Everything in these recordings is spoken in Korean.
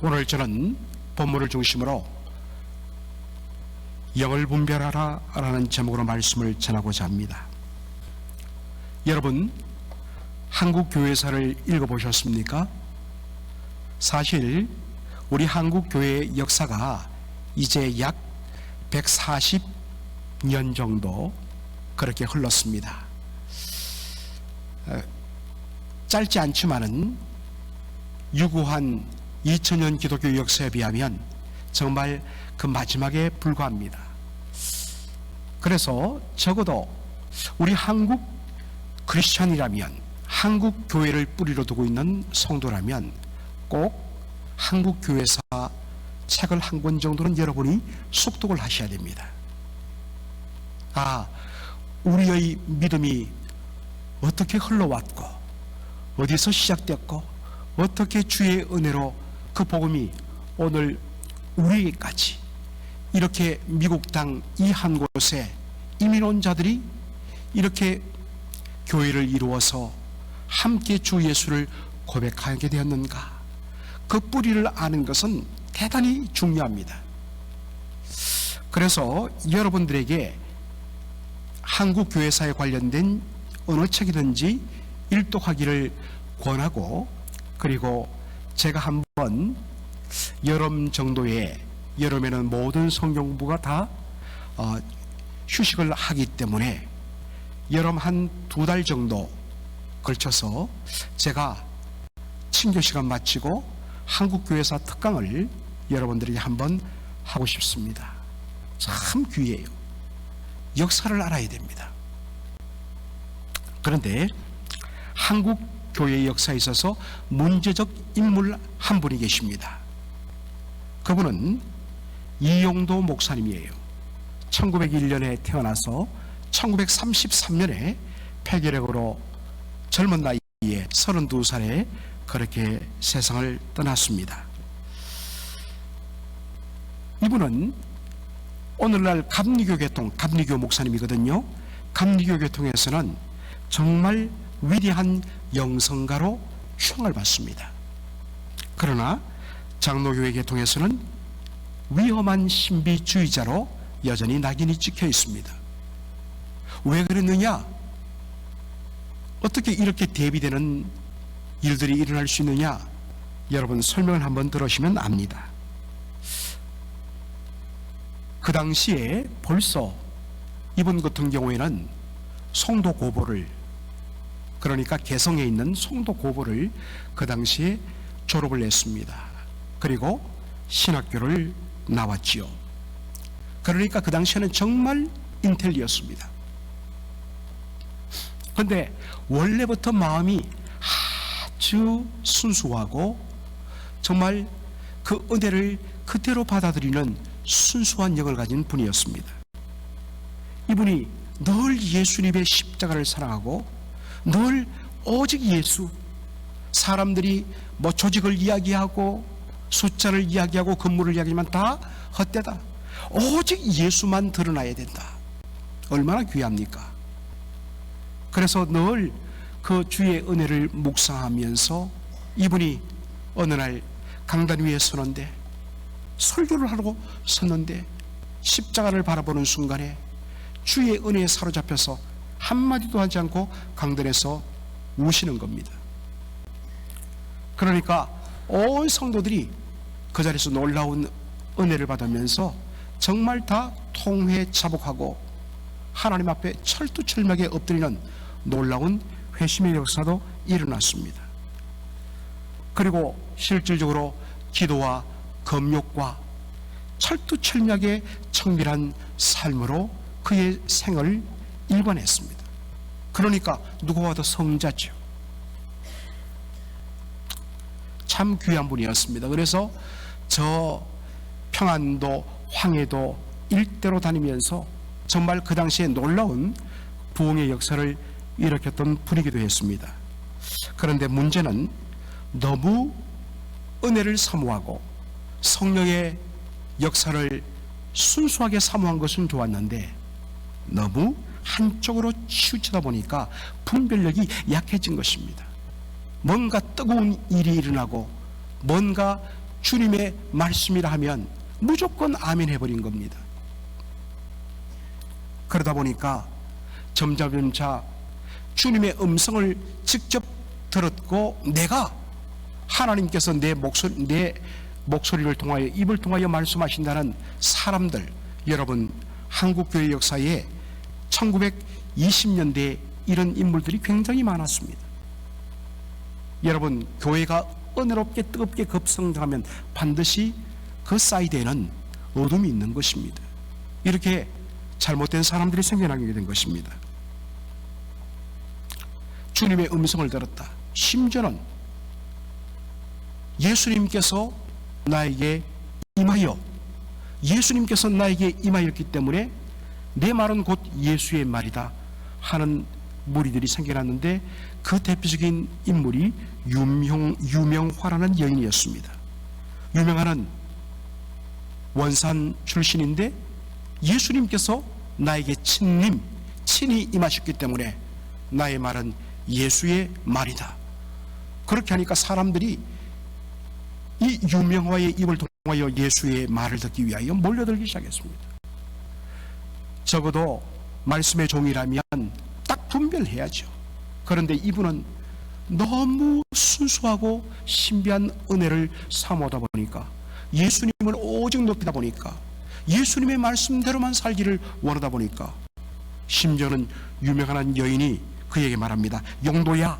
오늘 저는 본문을 중심으로 영을 분별하라 라는 제목으로 말씀을 전하고자 합니다. 여러분, 한국 교회사를 읽어보셨습니까? 사실 우리 한국 교회의 역사가 이제 약 140년 정도 그렇게 흘렀습니다. 짧지 않지만은 유구한 2000년 기독교 역사에 비하면 정말 그 마지막에 불과합니다. 그래서 적어도 우리 한국 크리스천이라면, 한국 교회를 뿌리로 두고 있는 성도라면 꼭 한국 교회사 책을 한 권 정도는 여러분이 숙독을 하셔야 됩니다. 우리의 믿음이 어떻게 흘러왔고, 어디서 시작됐고, 어떻게 주의 은혜로 그 복음이 오늘 우리에게까지 이렇게 미국 땅 이 한 곳에 이민 온 자들이 이렇게 교회를 이루어서 함께 주 예수를 고백하게 되었는가, 그 뿌리를 아는 것은 대단히 중요합니다. 그래서 여러분들에게 한국 교회사에 관련된 어느 책이든지 일독하기를 권하고, 그리고 제가 한번 여름 정도에, 여름에는 모든 성경부가 다 휴식을 하기 때문에 여름 한 2달 정도 걸쳐서 제가 친교 시간 마치고 한국교회사 특강을 여러분들에게 한번 하고 싶습니다. 참 귀해요. 역사를 알아야 됩니다. 그런데 한국 교회의 역사에 있어서 문제적 인물 한 분이 계십니다. 그분은 이용도 목사님이에요. 1901년에 태어나서 1933년에 폐결핵으로 젊은 나이에 32살에 그렇게 세상을 떠났습니다. 이분은 오늘날 감리교 목사님이거든요. 감리교 계통에서는 정말 위대한 영성가로 추앙을 받습니다. 그러나 장로교회 계통에서는 위험한 신비주의자로 여전히 낙인이 찍혀 있습니다. 왜 그랬느냐? 어떻게 이렇게 대비되는 일들이 일어날 수 있느냐? 여러분, 설명을 한번 들으시면 압니다. 그 당시에 벌써 이분 같은 경우에는 송도 고보를, 그러니까 개성에 있는 송도 고보를 그 당시에 졸업을 했습니다. 그리고 신학교를 나왔지요. 그러니까 그 당시에는 정말 인텔리였습니다. 그런데 원래부터 마음이 아주 순수하고 정말 그 은혜를 그대로 받아들이는 순수한 영을 가진 분이었습니다. 이분이 늘 예수님의 십자가를 사랑하고 늘 오직 예수, 사람들이 뭐 조직을 이야기하고 숫자를 이야기하고 건물을 이야기하면 다 헛되다, 오직 예수만 드러나야 된다. 얼마나 귀합니까? 그래서 늘 그 주의 은혜를 묵상하면서 이분이 어느 날 강단 위에 서는데, 설교를 하고 섰는데 십자가를 바라보는 순간에 주의 은혜에 사로잡혀서 한마디도 하지 않고 강단에서 우시는 겁니다. 그러니까 온 성도들이 그 자리에서 놀라운 은혜를 받으면서 정말 다 통회차복하고 하나님 앞에 철두철미하게 엎드리는 놀라운 회심의 역사도 일어났습니다. 그리고 실질적으로 기도와 검욕과 철두철미하게 청결한 삶으로 그의 생을 일관했습니다. 그러니까 누구와 더 성자죠. 참 귀한 분이었습니다. 그래서 저 평안도, 황해도 일대로 다니면서 정말 그 당시에 놀라운 부흥의 역사를 일으켰던 분이기도 했습니다. 그런데 문제는 너무 은혜를 사모하고 성령의 역사를 순수하게 사모한 것은 좋았는데 너무 한쪽으로 치우치다 보니까 분별력이 약해진 것입니다. 뭔가 뜨거운 일이 일어나고 뭔가 주님의 말씀이라 하면 무조건 아멘 해버린 겁니다. 그러다 보니까 점차 주님의 음성을 직접 들었고, 내가 하나님께서 내 목소리를 통하여, 입을 통하여 말씀하신다는 사람들, 여러분, 한국교회 역사에 1920년대에 이런 인물들이 굉장히 많았습니다. 여러분, 교회가 은혜롭게 뜨겁게 급성장하면 반드시 그 사이드에는 어둠이 있는 것입니다. 이렇게 잘못된 사람들이 생겨나게 된 것입니다. 주님의 음성을 들었다. 심지어는 예수님께서 나에게 임하였기 때문에 내 말은 곧 예수의 말이다 하는 무리들이 생겨났는데, 그 대표적인 인물이 유명화라는 여인이었습니다. 유명화는 원산 출신인데 예수님께서 나에게 친히 임하셨기 때문에 나의 말은 예수의 말이다. 그렇게 하니까 사람들이 이 유명화의 입을 통하여 예수의 말을 듣기 위하여 몰려들기 시작했습니다. 적어도 말씀의 종이라면 딱 분별해야죠. 그런데 이분은 너무 순수하고 신비한 은혜를 사모하다 보니까, 예수님을 오직 높이다 보니까, 예수님의 말씀대로만 살기를 원하다 보니까, 심지어는 유명한 여인이 그에게 말합니다. 용도야,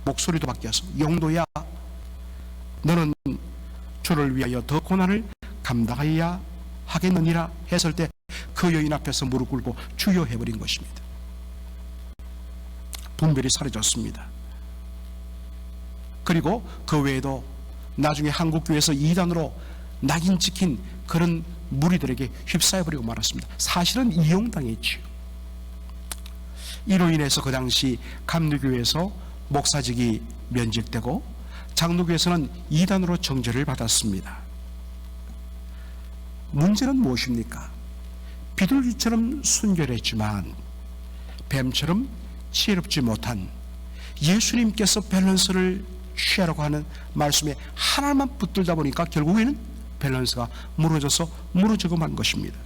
목소리도 바뀌어서, 용도야, 너는 주를 위하여 더 고난을 감당하여야 하겠느니라 했을 때 그 여인 앞에서 무릎 꿇고 주여 해버린 것입니다. 분별이 사라졌습니다. 그리고 그 외에도 나중에 한국교회에서 이단으로 낙인 찍힌 그런 무리들에게 휩싸여버리고 말았습니다. 사실은 이용당했지요. 이로 인해서 그 당시 감리교회에서 목사직이 면직되고 장로교에서는 이단으로 정죄를 받았습니다. 문제는 무엇입니까? 비둘기처럼 순결했지만 뱀처럼 지혜롭지 못한 예수님께서 밸런스를 취하라고 하는 말씀에 하나만 붙들다 보니까 결국에는 밸런스가 무너져만 것입니다.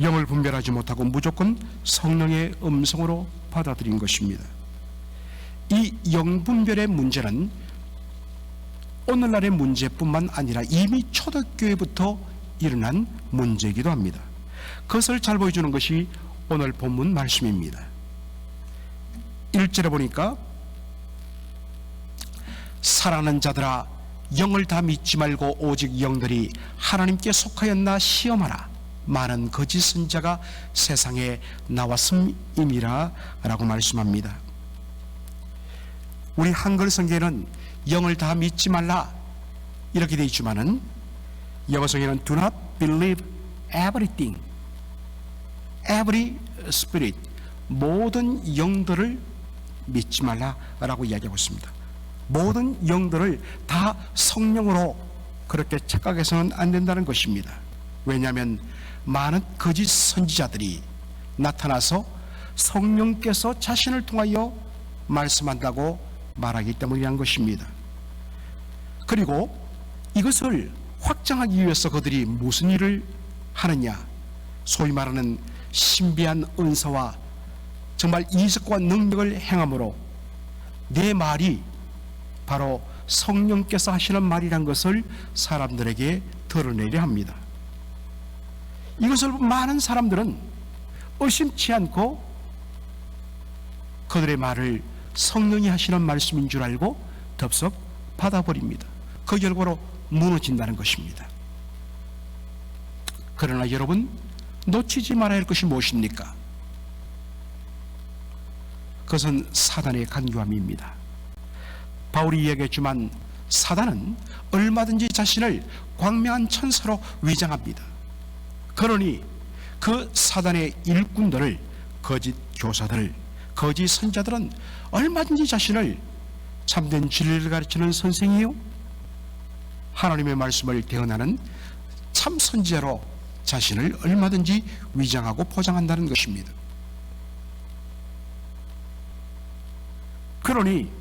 영을 분별하지 못하고 무조건 성령의 음성으로 받아들인 것입니다. 이 영분별의 문제는 오늘날의 문제뿐만 아니라 이미 초대교회부터 일어난 문제이기도 합니다. 그것을 잘 보여주는 것이 오늘 본문 말씀입니다. 1절에 보니까 사랑하는 자들아, 영을 다 믿지 말고 오직 영들이 하나님께 속하였나 시험하라. 많은 거짓 선지자가 세상에 나왔음이니라 라고 말씀합니다. 우리 한글 성경에는 영을 다 믿지 말라 이렇게 되어 있지만은 영어 성경에는 do not believe everything, every spirit, 모든 영들을 믿지 말라라고 이야기하고 있습니다. 모든 영들을 다 성령으로 그렇게 착각해서는 안 된다는 것입니다. 왜냐하면 많은 거짓 선지자들이 나타나서 성령께서 자신을 통하여 말씀한다고 말하기 때문이란 것입니다. 그리고 이것을 확장하기 위해서 그들이 무슨 일을 하느냐, 소위 말하는 신비한 은사와 정말 이적과 능력을 행함으로 내 말이 바로 성령께서 하시는 말이란 것을 사람들에게 드러내려 합니다. 이것을 많은 사람들은 의심치 않고 그들의 말을 성령이 하시는 말씀인 줄 알고 덥석 받아버립니다. 그 결과로 무너진다는 것입니다. 그러나 여러분, 놓치지 말아야 할 것이 무엇입니까? 그것은 사단의 간교함입니다. 바울이 이야기했지만 사단은 얼마든지 자신을 광명한 천사로 위장합니다. 그러니 그 사단의 일꾼들을, 거짓 교사들, 거짓 선자들은 얼마든지 자신을 참된 진리를 가르치는 선생이요, 하나님의 말씀을 대언하는 참 선지자로 자신을 얼마든지 위장하고 포장한다는 것입니다. 그러니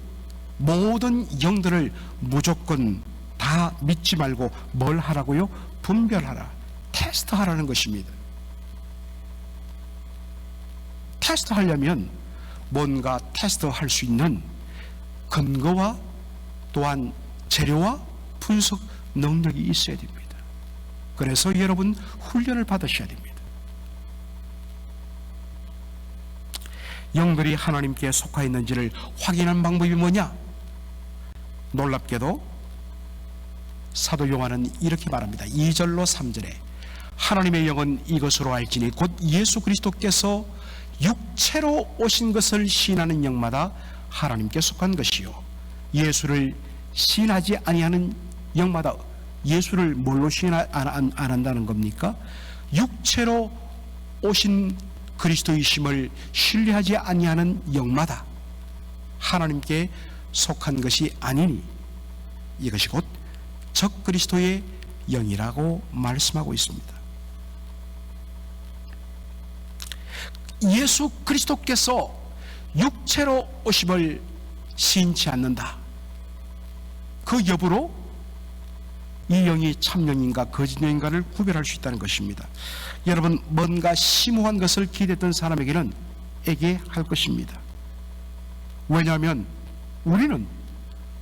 모든 영들을 무조건 다 다 믿지 말고 뭘 하라고요? 분별하라. 테스트하라는 것입니다. 테스트하려면 뭔가 테스트할 수 있는 근거와 또한 재료와 분석 능력이 있어야 됩니다. 그래서 여러분 훈련을 받으셔야 됩니다. 영들이 하나님께 속하 있는지를 확인하는 방법이 뭐냐? 놀랍게도 사도 요한은 이렇게 말합니다. 2절로 3절에 하나님의 영은 이것으로 알지니 곧 예수 그리스도께서 육체로 오신 것을 시인하는 영마다 하나님께 속한 것이요 예수를 시인하지 아니하는 영마다 예수를 뭘로 시인 안 한다는 겁니까? 육체로 오신 그리스도이심을 신뢰하지 아니하는 영마다 하나님께 속한 것이 아니니 이것이 곧 적 그리스도의 영이라고 말씀하고 있습니다. 예수 그리스도께서 육체로 오심을 시인치 않는다. 그 여부로 이 영이 참영인가 거짓영인가를 구별할 수 있다는 것입니다. 여러분 뭔가 심오한 것을 기대했던 사람에게는 애개할 것입니다. 왜냐하면 우리는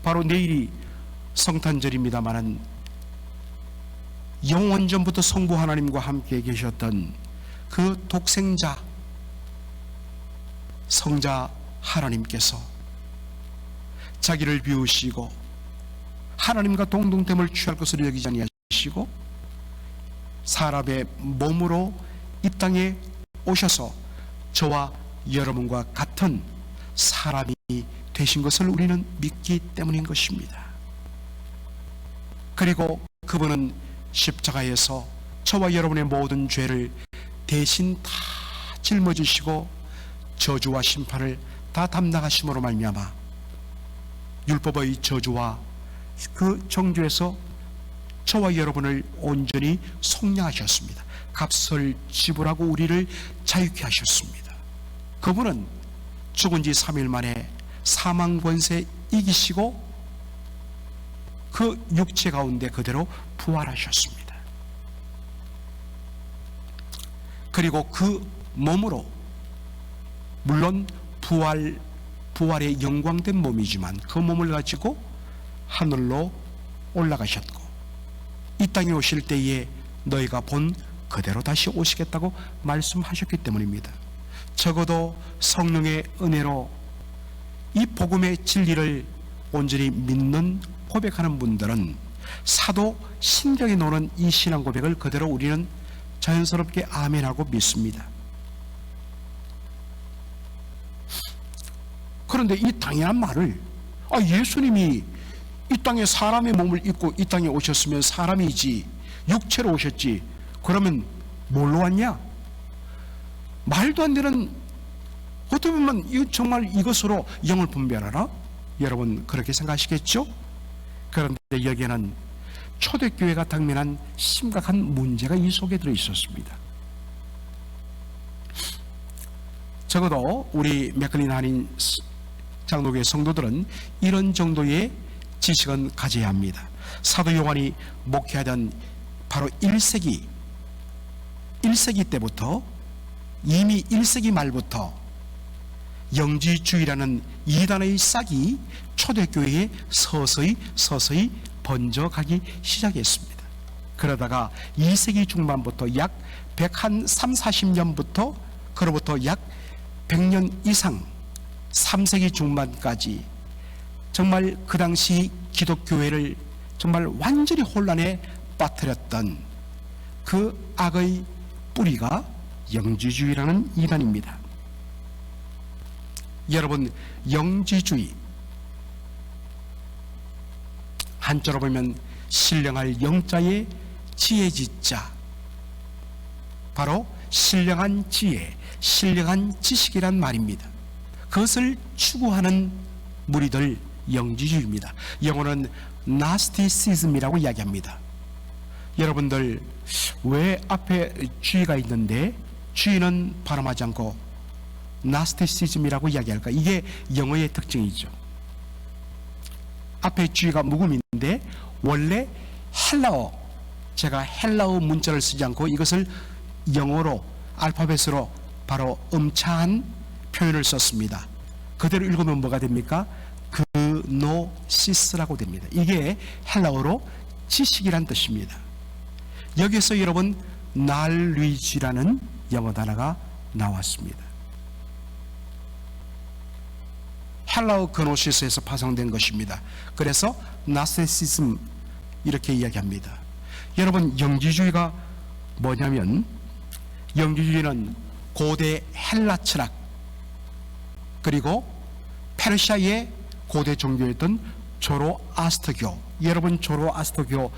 바로 내일이 성탄절입니다마는 영원전부터 성부 하나님과 함께 계셨던 그 독생자 성자 하나님께서 자기를 비우시고 하나님과 동등됨을 취할 것으로 여기지 아니하시고 사람의 몸으로 이 땅에 오셔서 저와 여러분과 같은 사람이 되신 것을 우리는 믿기 때문인 것입니다. 그리고 그분은 십자가에서 저와 여러분의 모든 죄를 대신 다 짊어지시고 저주와 심판을 다 담당하심으로 말미암아 율법의 저주와 그 정죄에서 저와 여러분을 온전히 속량하셨습니다. 값을 지불하고 우리를 자유케 하셨습니다. 그분은 죽은 지 3일 만에 사망 권세 이기시고 그 육체 가운데 그대로 부활하셨습니다. 그리고 그 몸으로 물론 부활의 영광된 몸이지만 그 몸을 가지고 하늘로 올라가셨고 이 땅에 오실 때에 너희가 본 그대로 다시 오시겠다고 말씀하셨기 때문입니다. 적어도 성령의 은혜로 이 복음의 진리를 온전히 믿는 고백하는 분들은 사도 신경에 노는 이 신앙 고백을 그대로 우리는 자연스럽게 아멘하고 믿습니다. 그런데 이 당연한 말을 예수님이 이 땅에 사람의 몸을 입고 이 땅에 오셨으면 사람이지 육체로 오셨지 그러면 뭘로 왔냐? 말도 안 되는 어떻게 보면 정말 이것으로 영을 분별하라? 여러분 그렇게 생각하시겠죠? 그런데 여기에는 초대교회가 당면한 심각한 문제가 이 속에 들어 있었습니다. 적어도 우리 맥클린 한인 장로교회 성도들은 이런 정도의 지식은 가져야 합니다. 사도 요한이 목회하던 바로 1세기 때부터 이미 1세기 말부터 영지주의라는 이단의 싹이 초대교회에 서서히 번져가기 시작했습니다. 그러다가 2세기 중반부터 약 130-40년부터 그로부터 약 100년 이상 3세기 중반까지 정말 그 당시 기독교회를 정말 완전히 혼란에 빠뜨렸던 그 악의 뿌리가 영지주의라는 이단입니다. 여러분 영지주의 한자로 보면 신령할 영자의 지혜지자 바로 신령한 지혜, 신령한 지식이란 말입니다. 그것을 추구하는 무리들 영지주의입니다. 영어는 나스티시즘이라고 이야기합니다. 여러분들 왜 앞에 주의가 있는데 주의는 발음하지 않고 나스티시즘이라고 이야기할까? 이게 영어의 특징이죠. 앞에 G가 묵음인데 원래 헬라어, 제가 헬라어 문자를 쓰지 않고 이것을 영어로 알파벳으로 바로 음차한 표현을 썼습니다. 그대로 읽으면 뭐가 됩니까? 그노시스라고 됩니다. 이게 헬라어로 지식이란 뜻입니다. 여기서 여러분 knowledge라는 영어 단어가 나왔습니다. 헬라어 그노시스에서 파생된 것입니다. 그래서 나세시즘 이렇게 이야기합니다. 여러분, 영지주의가 뭐냐면, 영지주의는 고대 헬라 철학 그리고 페르시아의 고대 종교였던 조로아스터교, 여러분 조로아스터교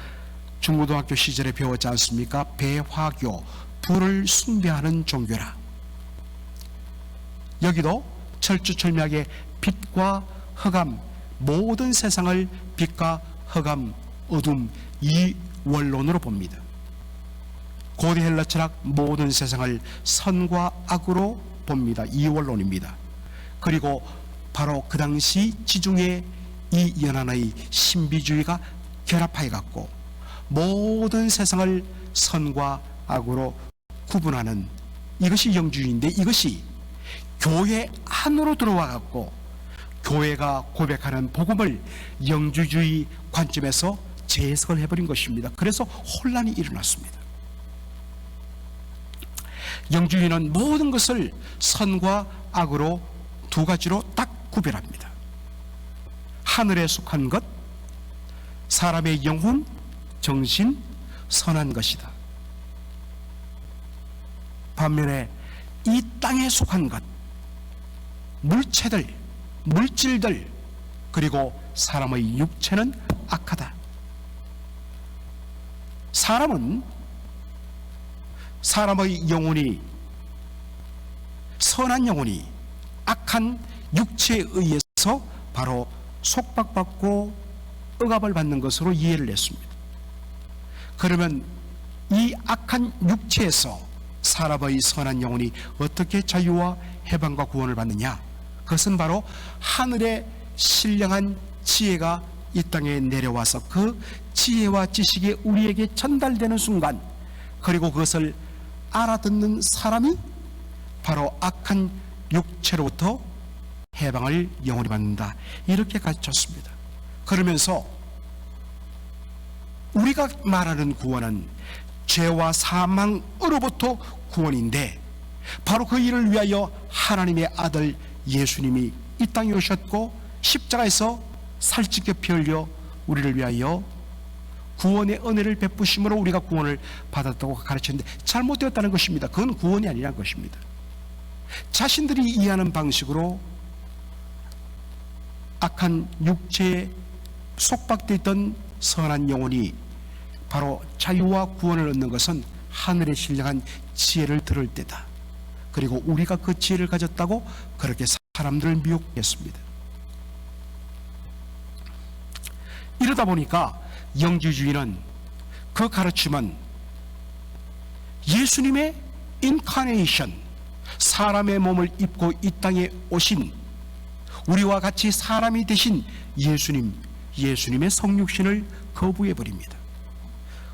중고등학교 시절에 배웠지 않습니까? 배화교, 불을 숭배하는 종교라. 여기도 철두철미하게 빛과 흑암, 모든 세상을 빛과 흑암, 어둠, 이 원론으로 봅니다. 고대 헬라 철학 모든 세상을 선과 악으로 봅니다. 이 원론입니다. 그리고 바로 그 당시 지중해 이 연안의 신비주의가 결합하여 갖고 모든 세상을 선과 악으로 구분하는 이것이 영주주의인데, 이것이 교회 안으로 들어와 갖고 교회가 고백하는 복음을 영주주의 관점에서 재해석을 해버린 것입니다. 그래서 혼란이 일어났습니다. 영주주의는 모든 것을 선과 악으로 두 가지로 딱 구별합니다. 하늘에 속한 것, 사람의 영혼, 정신, 선한 것이다. 반면에 이 땅에 속한 것, 물체들, 물질들, 그리고 사람의 육체는 악하다. 사람의 영혼이, 선한 영혼이 악한 육체에 의해서 바로 속박받고 억압을 받는 것으로 이해를 했습니다. 그러면 이 악한 육체에서 사람의 선한 영혼이 어떻게 자유와 해방과 구원을 받느냐? 그것은 바로 하늘의 신령한 지혜가 이 땅에 내려와서 그 지혜와 지식이 우리에게 전달되는 순간, 그리고 그것을 알아듣는 사람이 바로 악한 육체로부터 해방을 영원히 받는다, 이렇게 가르쳤습니다. 그러면서 우리가 말하는 구원은 죄와 사망으로부터 구원인데, 바로 그 일을 위하여 하나님의 아들 예수님이 이 땅에 오셨고 십자가에서 살찌게 피 흘려 우리를 위하여 구원의 은혜를 베푸심으로 우리가 구원을 받았다고 가르쳤는데 잘못되었다는 것입니다. 그건 구원이 아니라는 것입니다. 자신들이 이해하는 방식으로 악한 육체에 속박되어 있던 선한 영혼이 바로 자유와 구원을 얻는 것은 하늘의 신령한 지혜를 들을 때다. 그리고 우리가 그 지혜를 가졌다고 그렇게 사람들을 미혹했습니다. 이러다 보니까 영지주의는, 그 가르침은 예수님의 인카네이션, 사람의 몸을 입고 이 땅에 오신 우리와 같이 사람이 되신 예수님의 성육신을 거부해버립니다.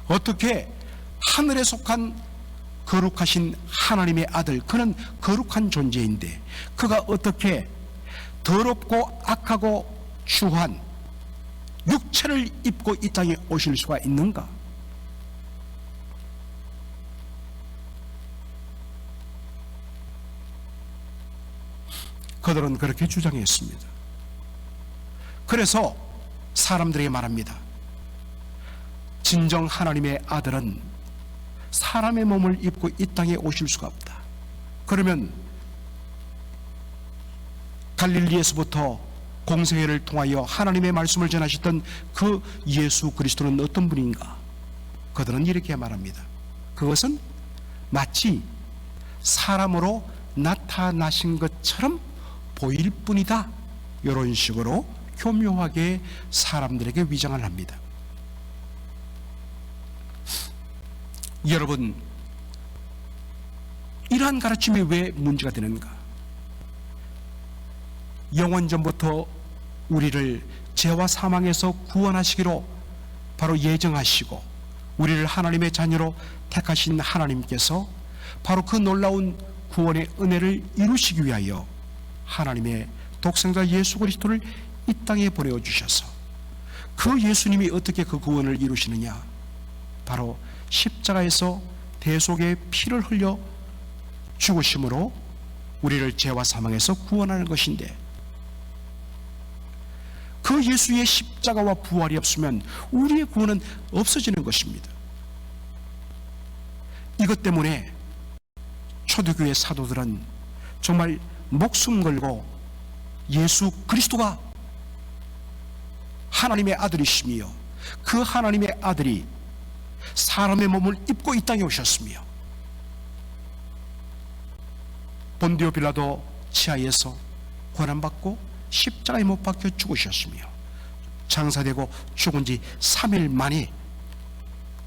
어떻게 하늘에 속한 거룩하신 하나님의 아들, 그는 거룩한 존재인데 그가 어떻게 더럽고 악하고 추한 육체를 입고 이 땅에 오실 수가 있는가? 그들은 그렇게 주장했습니다. 그래서 사람들에게 말합니다. 진정 하나님의 아들은 사람의 몸을 입고 이 땅에 오실 수가 없다. 그러면 갈릴리에서부터 공생애를 통하여 하나님의 말씀을 전하셨던 그 예수 그리스도는 어떤 분인가? 그들은 이렇게 말합니다. 그것은 마치 사람으로 나타나신 것처럼 보일 뿐이다. 이런 식으로 교묘하게 사람들에게 위장을 합니다. 여러분, 이러한 가르침이 왜 문제가 되는가? 영원전부터 우리를 죄와 사망에서 구원하시기로 바로 예정하시고 우리를 하나님의 자녀로 택하신 하나님께서 바로 그 놀라운 구원의 은혜를 이루시기 위하여 하나님의 독생자 예수 그리스도를 이 땅에 보내주셔서 그 예수님이 어떻게 그 구원을 이루시느냐, 바로 십자가에서 대속의 피를 흘려 죽으심으로 우리를 죄와 사망에서 구원하는 것인데, 그 예수의 십자가와 부활이 없으면 우리의 구원은 없어지는 것입니다. 이것 때문에 초대교회 사도들은 정말 목숨 걸고 예수 그리스도가 하나님의 아들이시며 그 하나님의 아들이 사람의 몸을 입고 이 땅에 오셨으며 본디오 빌라도 치하에서 고난받고 십자가에 못 박혀 죽으셨으며 장사되고 죽은 지 3일 만에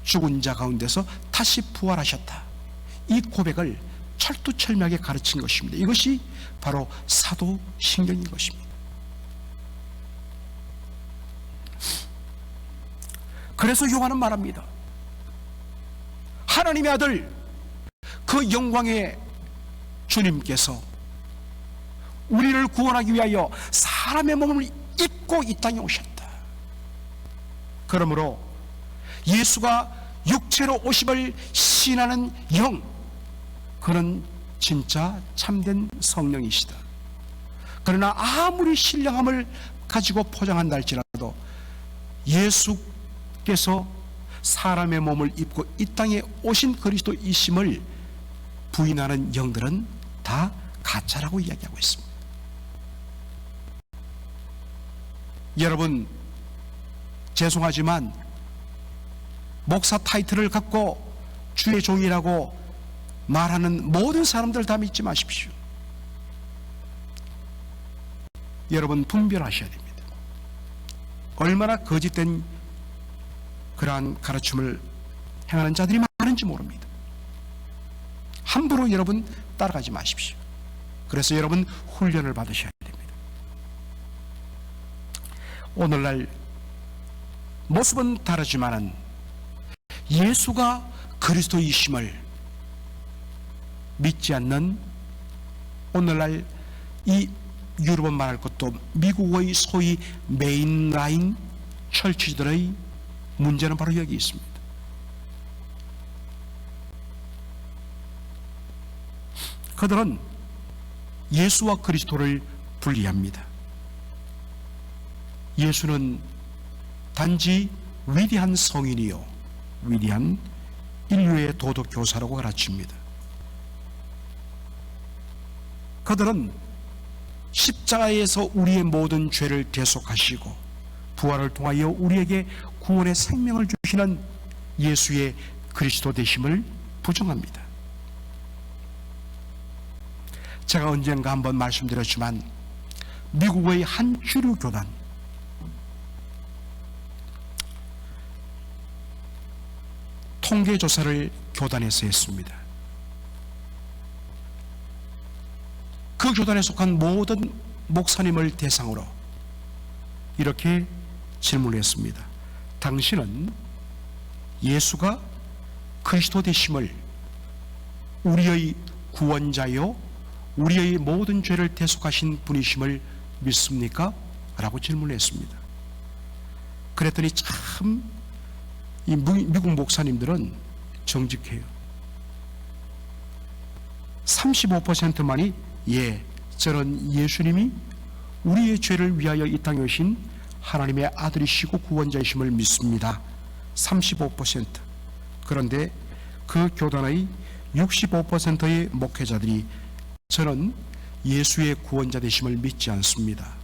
죽은 자 가운데서 다시 부활하셨다. 이 고백을 철두철미하게 가르친 것입니다. 이것이 바로 사도신경인 것입니다. 그래서 요한은 말합니다. 하나님의 아들, 그 영광의 주님께서 우리를 구원하기 위하여 사람의 몸을 입고 이 땅에 오셨다. 그러므로 예수가 육체로 오심을 신하는 영, 그는 진짜 참된 성령이시다. 그러나 아무리 신령함을 가지고 포장한다 할지라도 예수께서 사람의 몸을 입고 이 땅에 오신 그리스도이심을 부인하는 영들은 다 가짜라고 이야기하고 있습니다. 여러분, 죄송하지만 목사 타이틀을 갖고 주의 종이라고 말하는 모든 사람들 다 믿지 마십시오. 여러분, 분별하셔야 됩니다. 얼마나 거짓된 그러한 가르침을 행하는 자들이 많은지 모릅니다. 함부로 여러분 따라가지 마십시오. 그래서 여러분 훈련을 받으셔야 됩니다. 오늘날 모습은 다르지만은 예수가 그리스도이심을 믿지 않는 오늘날 이 유럽은 말할 것도 미국의 소위 메인라인 철치들의 문제는 바로 여기 있습니다. 그들은 예수와 그리스도를 분리합니다. 예수는 단지 위대한 성인이요 위대한 인류의 도덕 교사라고 가르칩니다. 그들은 십자가에서 우리의 모든 죄를 대속하시고 부활을 통하여 우리에게 구원의 생명을 주시는 예수의 그리스도 되심을 부정합니다. 제가 언젠가 한번 말씀드렸지만 미국의 한 주류 교단, 통계조사를 교단에서 했습니다. 그 교단에 속한 모든 목사님을 대상으로 이렇게 질문을 했습니다. 당신은 예수가 그리스도 되심을 우리의 구원자요 우리의 모든 죄를 대속하신 분이심을 믿습니까? 라고 질문을 했습니다. 그랬더니 참 이 미국 목사님들은 정직해요. 35%만이 예, 저는 예수님이 우리의 죄를 위하여 이 땅에 오신 하나님의 아들이시고 구원자이심을 믿습니다. 35%. 그런데 그 교단의 65%의 목회자들이 저는 예수의 구원자 되심을 믿지 않습니다.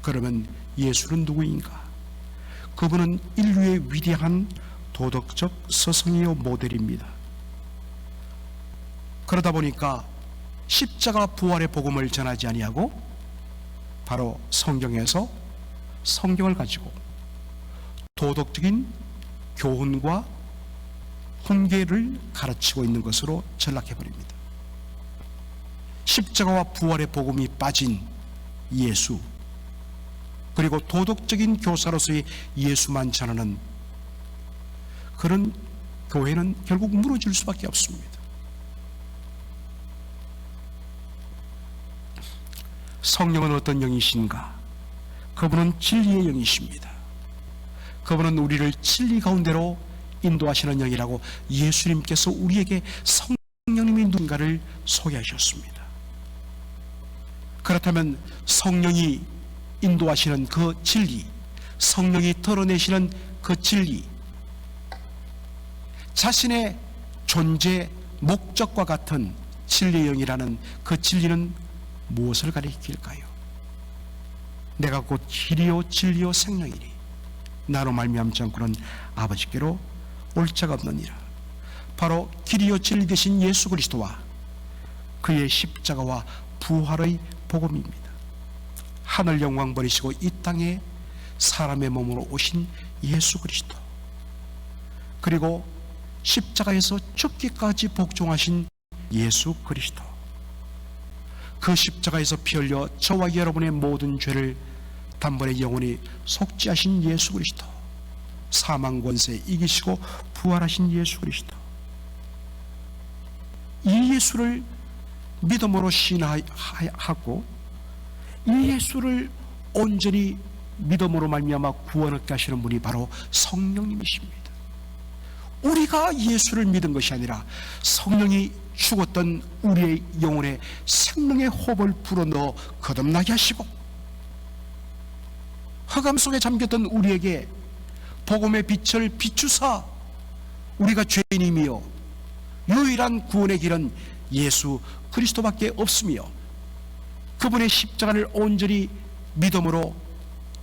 그러면 예수는 누구인가? 그분은 인류의 위대한 도덕적 스승이요 모델입니다. 그러다 보니까 십자가 부활의 복음을 전하지 아니하고 바로 성경에서 성경을 가지고 도덕적인 교훈과 훈계를 가르치고 있는 것으로 전락해버립니다. 십자가와 부활의 복음이 빠진 예수, 그리고 도덕적인 교사로서의 예수만 전하는 그런 교회는 결국 무너질 수밖에 없습니다. 성령은 어떤 영이신가? 그분은 진리의 영이십니다. 그분은 우리를 진리 가운데로 인도하시는 영이라고 예수님께서 우리에게 성령님이 누군가를 소개하셨습니다. 그렇다면 성령이 인도하시는 그 진리, 성령이 드러내시는 그 진리, 자신의 존재 목적과 같은 진리의 영이라는 그 진리는 무엇을 가리킬까요? 내가 곧 길이요 진리요 생명이니 나로 말미암지 않고는 아버지께로 올 자가 없느니라. 바로 길이요 진리 되신 예수 그리스도와 그의 십자가와 부활의 복음입니다. 하늘 영광 버리시고 이 땅에 사람의 몸으로 오신 예수 그리스도, 그리고 십자가에서 죽기까지 복종하신 예수 그리스도, 그 십자가에서 피 흘려 저와 여러분의 모든 죄를 단번에 영원히 속죄하신 예수 그리스도, 사망 권세 이기시고 부활하신 예수 그리스도, 이 예수를 믿음으로 신하하고 이 예수를 온전히 믿음으로 말미암아 구원 얻게 하시는 분이 바로 성령님이십니다. 우리가 예수를 믿은 것이 아니라 성령이 죽었던 우리의 영혼에 생명의 호흡을 불어넣어 거듭나게 하시고, 흑암 속에 잠겼던 우리에게 복음의 빛을 비추사 우리가 죄인이며 유일한 구원의 길은 예수 그리스도밖에 없으며, 그분의 십자가를 온전히 믿음으로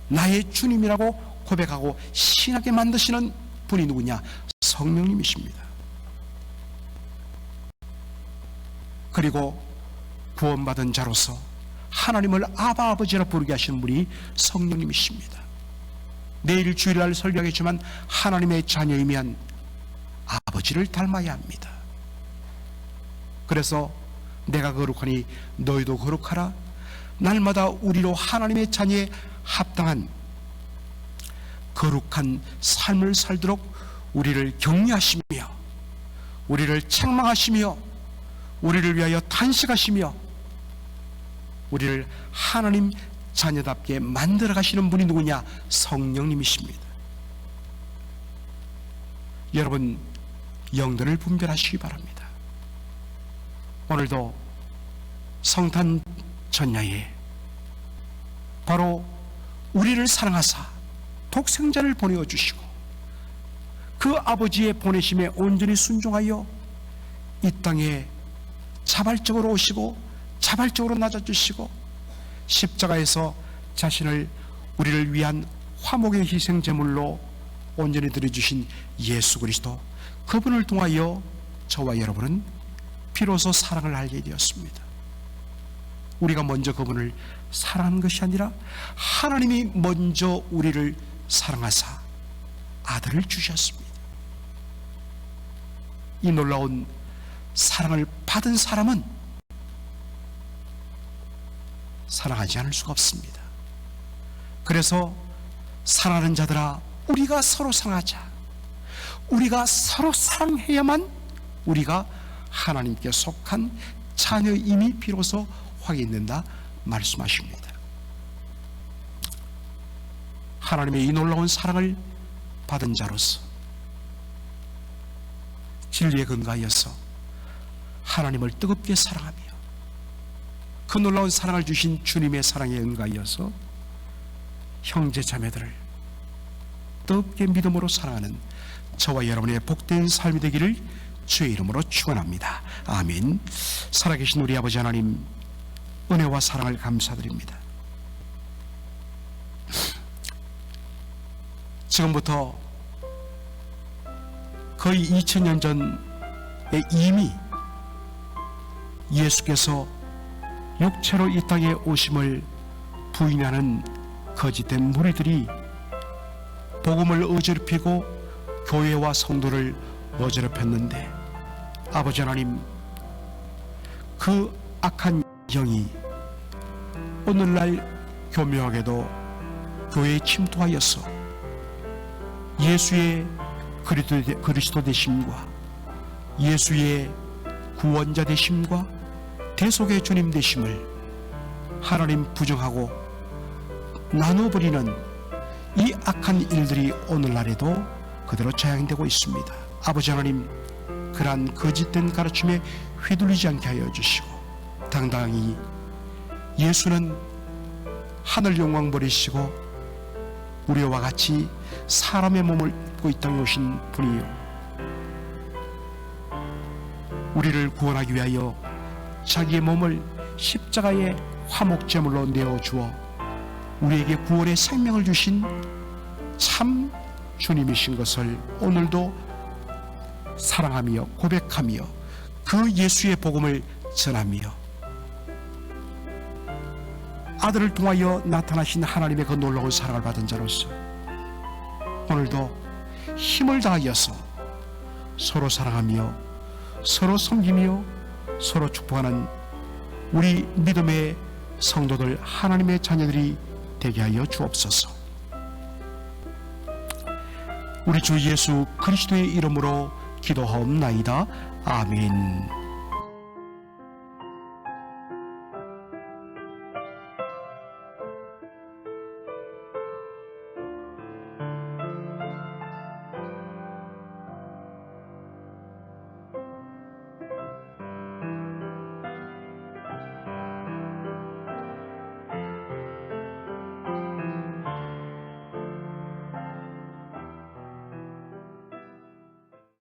나의 주님이라고 고백하고 신하게 만드시는 분이 누구냐? 성령님이십니다. 그리고 구원받은 자로서 하나님을 아바 아버지라 부르게 하시는 분이 성령님이십니다. 내일 주일날 설교하겠지만 하나님의 자녀이면 아버지를 닮아야 합니다. 그래서 내가 거룩하니 너희도 거룩하라. 날마다 우리로 하나님의 자녀에 합당한 거룩한 삶을 살도록 우리를 격려하시며 우리를 책망하시며 우리를 위하여 탄식하시며 우리를 하나님 자녀답게 만들어 가시는 분이 누구냐? 성령님이십니다. 여러분, 영들을 분별하시기 바랍니다. 오늘도 성탄 전야에 바로 우리를 사랑하사 독생자를 보내어 주시고 그 아버지의 보내심에 온전히 순종하여 이 땅에 자발적으로 오시고 자발적으로 낮아주시고 십자가에서 자신을 우리를 위한 화목의 희생 제물로 온전히 드려주신 예수 그리스도, 그분을 통하여 저와 여러분은 비로소 사랑을 알게 되었습니다. 우리가 먼저 그분을 사랑한 것이 아니라 하나님이 먼저 우리를 사랑하사 아들을 주셨습니다. 이 놀라운 사랑을 받은 사람은 사랑하지 않을 수가 없습니다. 그래서 사랑하는 자들아, 우리가 서로 사랑하자. 우리가 서로 사랑해야만 우리가 하나님께 속한 자녀임이 비로소 확인된다 말씀하십니다. 하나님의 이 놀라운 사랑을 받은 자로서 진리에 근거하여서 하나님을 뜨겁게 사랑하며 그 놀라운 사랑을 주신 주님의 사랑에 근거하여서 형제 자매들을 뜨겁게 믿음으로 사랑하는 저와 여러분의 복된 삶이 되기를 주의 이름으로 축원합니다. 아멘. 살아계신 우리 아버지 하나님, 은혜와 사랑을 감사드립니다. 지금부터 거의 2000년 전에 이미 예수께서 육체로 이 땅에 오심을 부인하는 거짓된 무리들이 복음을 어지럽히고 교회와 성도를 어지럽혔는데, 아버지 하나님, 그 악한 영이 오늘날 교묘하게도 교회에 침투하여서 예수의 그리스도 되심과 예수의 구원자 되심과 대속의 주님 되심을 하나님 부정하고 나눠버리는 이 악한 일들이 오늘날에도 그대로 저양되고 있습니다. 아버지 하나님, 그러한 거짓된 가르침에 휘둘리지 않게 하여 주시고 당당히 예수는 하늘 영광 버리시고 우리와 같이 사람의 몸을 입고 이 땅에 오신 분이요, 우리를 구원하기 위하여 자기의 몸을 십자가의 화목제물로 내어주어 우리에게 구원의 생명을 주신 참 주님이신 것을 오늘도 사랑하며 고백하며 그 예수의 복음을 전하며 아들을 통하여 나타나신 하나님의 그 놀라운 사랑을 받은 자로서 오늘도 힘을 다하여서 서로 사랑하며 서로 섬기며 서로 축복하는 우리 믿음의 성도들, 하나님의 자녀들이 되게 하여 주옵소서. 우리 주 예수 그리스도의 이름으로 기도하옵나이다. 아멘.